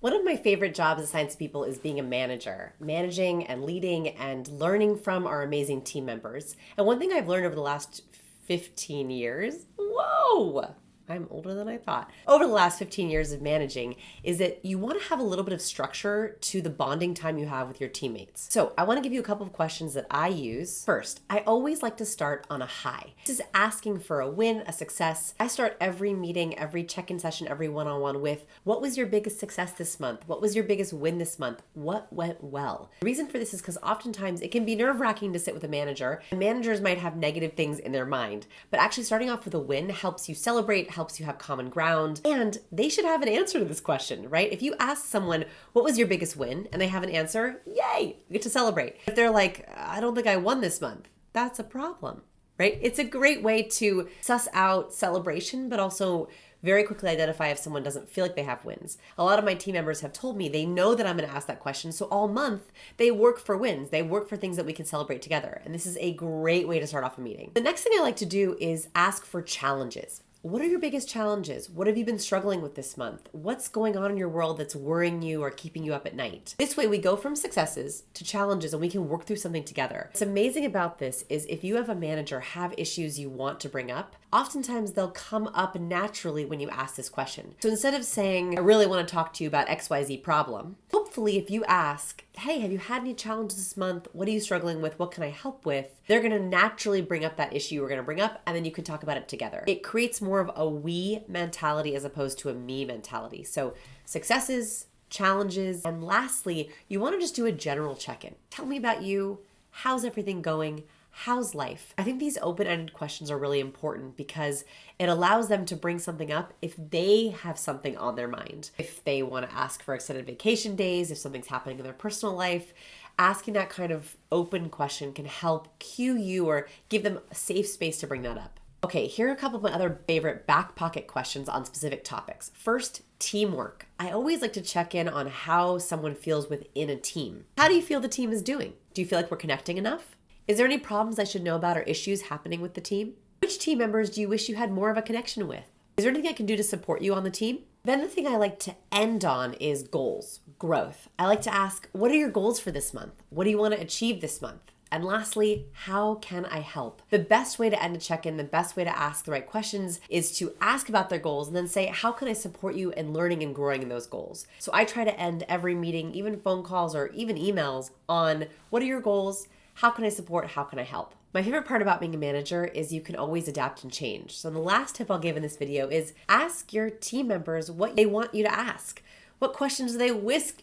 One of my favorite jobs assigned to people is being a manager, managing and leading and learning from our amazing team members. And one thing I've learned over the last 15 years, whoa, I'm older than I thought. Over the last 15 years of managing is that you want to have a little bit of structure to the bonding time you have with your teammates. So I want to give you a couple of questions that I use. First, I always like to start on a high. This is asking for a win, a success. I start every meeting, every check-in session, every one-on-one with, what was your biggest success this month? What was your biggest win this month? What went well? The reason for this is because oftentimes it can be nerve-wracking to sit with a manager, and managers might have negative things in their mind, but actually starting off with a win helps you celebrate, helps you have common ground, and they should have an answer to this question, right? If you ask someone, what was your biggest win? And they have an answer, yay, you get to celebrate. If they're like, I don't think I won this month, that's a problem, right? It's a great way to suss out celebration, but also very quickly identify if someone doesn't feel like they have wins. A lot of my team members have told me they know that I'm going to ask that question. So all month they work for wins. They work for things that we can celebrate together. And this is a great way to start off a meeting. The next thing I like to do is ask for challenges. What are your biggest challenges? What have you been struggling with this month? What's going on in your world that's worrying you or keeping you up at night? This way we go from successes to challenges and we can work through something together. What's amazing about this is if you have a manager have issues you want to bring up, oftentimes they'll come up naturally when you ask this question. So instead of saying, I really want to talk to you about XYZ problem, hopefully if you ask, hey, have you had any challenges this month? What are you struggling with? What can I help with? They're going to naturally bring up that issue you were going to bring up, and then you can talk about it together. It creates more of a we mentality as opposed to a me mentality. So successes, challenges, and lastly, you want to just do a general check-in. Tell me about you. How's everything going? How's life? I think these open-ended questions are really important because it allows them to bring something up if they have something on their mind. If they want to ask for extended vacation days, if something's happening in their personal life, asking that kind of open question can help cue you or give them a safe space to bring that up. Okay, here are a couple of my other favorite back pocket questions on specific topics. First, teamwork. I always like to check in on how someone feels within a team. How do you feel the team is doing? Do you feel like we're connecting enough? Is there any problems I should know about or issues happening with the team? Which team members do you wish you had more of a connection with? Is there anything I can do to support you on the team? Then the thing I like to end on is goals, growth. I like to ask, what are your goals for this month? What do you want to achieve this month? And lastly, how can I help? The best way to end a check-in, the best way to ask the right questions is to ask about their goals and then say, how can I support you in learning and growing in those goals? So I try to end every meeting, even phone calls or even emails on what are your goals? How can I support? How can I help? My favorite part about being a manager is you can always adapt and change. So the last tip I'll give in this video is ask your team members what they want you to ask. What questions do they wish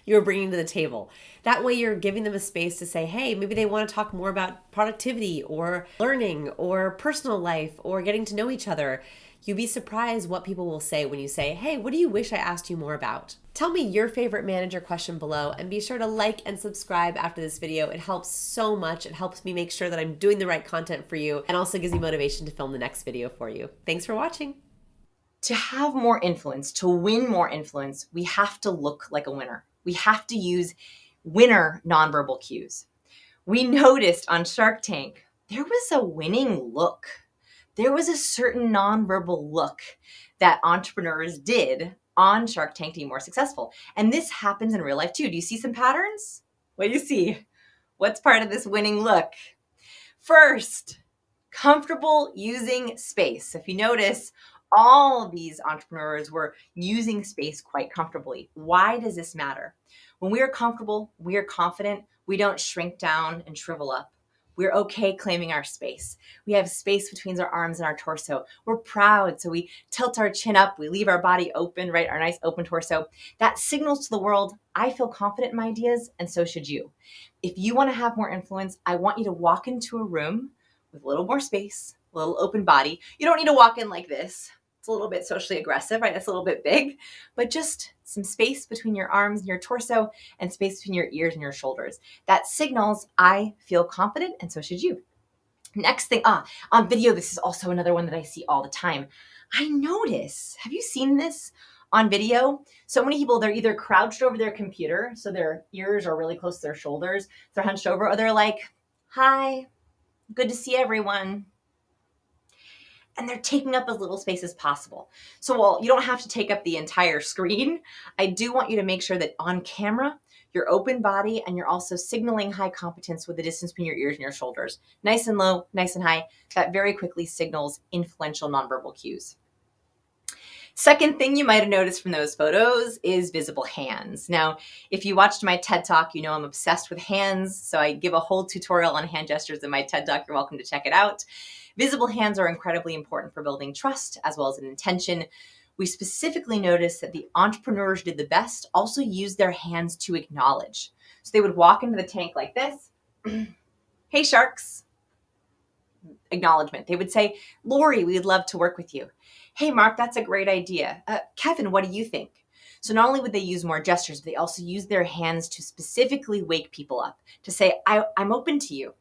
you were bringing to the table? That way you're giving them a space to say, hey, maybe they want to talk more about productivity or learning or personal life or getting to know each other. You'd be surprised what people will say when you say, hey, what do you wish I asked you more about? Tell me your favorite manager question below and be sure to like and subscribe after this video. It helps so much. It helps me make sure that I'm doing the right content for you and also gives me motivation to film the next video for you. Thanks for watching. To have more influence, to win more influence, we have to look like a winner. We have to use winner nonverbal cues. We noticed on Shark Tank, there was a winning look. There was a certain nonverbal look that entrepreneurs did on Shark Tank to be more successful. And this happens in real life too. Do you see some patterns? What do you see? What's part of this winning look? First, comfortable using space. So if you notice, all of these entrepreneurs were using space quite comfortably. Why does this matter? When we are comfortable, we are confident, we don't shrink down and shrivel up. We're okay claiming our space. We have space between our arms and our torso. We're proud, so we tilt our chin up. We leave our body open, right? Our nice open torso. That signals to the world, I feel confident in my ideas, and so should you. If you want to have more influence, I want you to walk into a room with a little more space, a little open body. You don't need to walk in like this. It's a little bit socially aggressive, right? That's a little bit big, but just some space between your arms and your torso and space between your ears and your shoulders. That signals, I feel confident and so should you. Next thing, on video, this is also another one that I see all the time. I notice, have you seen this on video? So many people, they're either crouched over their computer, so their ears are really close to their shoulders, they're hunched over, or they're like, hi, good to see everyone. and they're taking up as little space as possible. So while you don't have to take up the entire screen, I do want you to make sure that on camera, you're open body and you're also signaling high competence with the distance between your ears and your shoulders. Nice and low, nice and high. That very quickly signals influential nonverbal cues. Second thing you might have noticed from those photos is visible hands. Now, if you watched my TED Talk, you know I'm obsessed with hands. So I give a whole tutorial on hand gestures in my TED Talk. You're welcome to check it out. Visible hands are incredibly important for building trust as well as an intention. We specifically noticed that the entrepreneurs who did the best also used their hands to acknowledge. So they would walk into the tank like this. Hey, sharks. Acknowledgement. They would say, Lori, we'd love to work with you. Hey, Mark, that's a great idea. Kevin, what do you think? So not only would they use more gestures, but they also use their hands to specifically wake people up, to say, I'm open to you.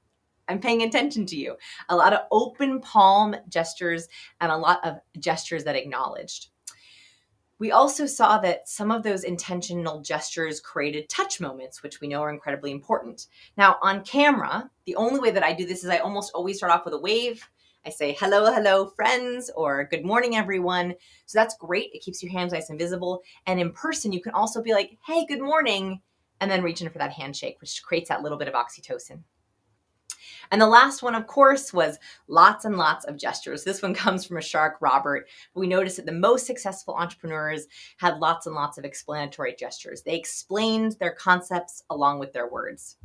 I'm paying attention to you. A lot of open palm gestures and a lot of gestures that acknowledged. We also saw that some of those intentional gestures created touch moments, which we know are incredibly important. Now, on camera, the only way that I do this is I almost always start off with a wave. I say, hello, hello, friends, or good morning, everyone. So that's great. It keeps your hands nice and visible. And in person, you can also be like, hey, good morning, and then reach in for that handshake, which creates that little bit of oxytocin. And the last one, of course, was lots and lots of gestures. This one comes from a shark, Robert. We noticed that the most successful entrepreneurs had lots and lots of explanatory gestures. They explained their concepts along with their words.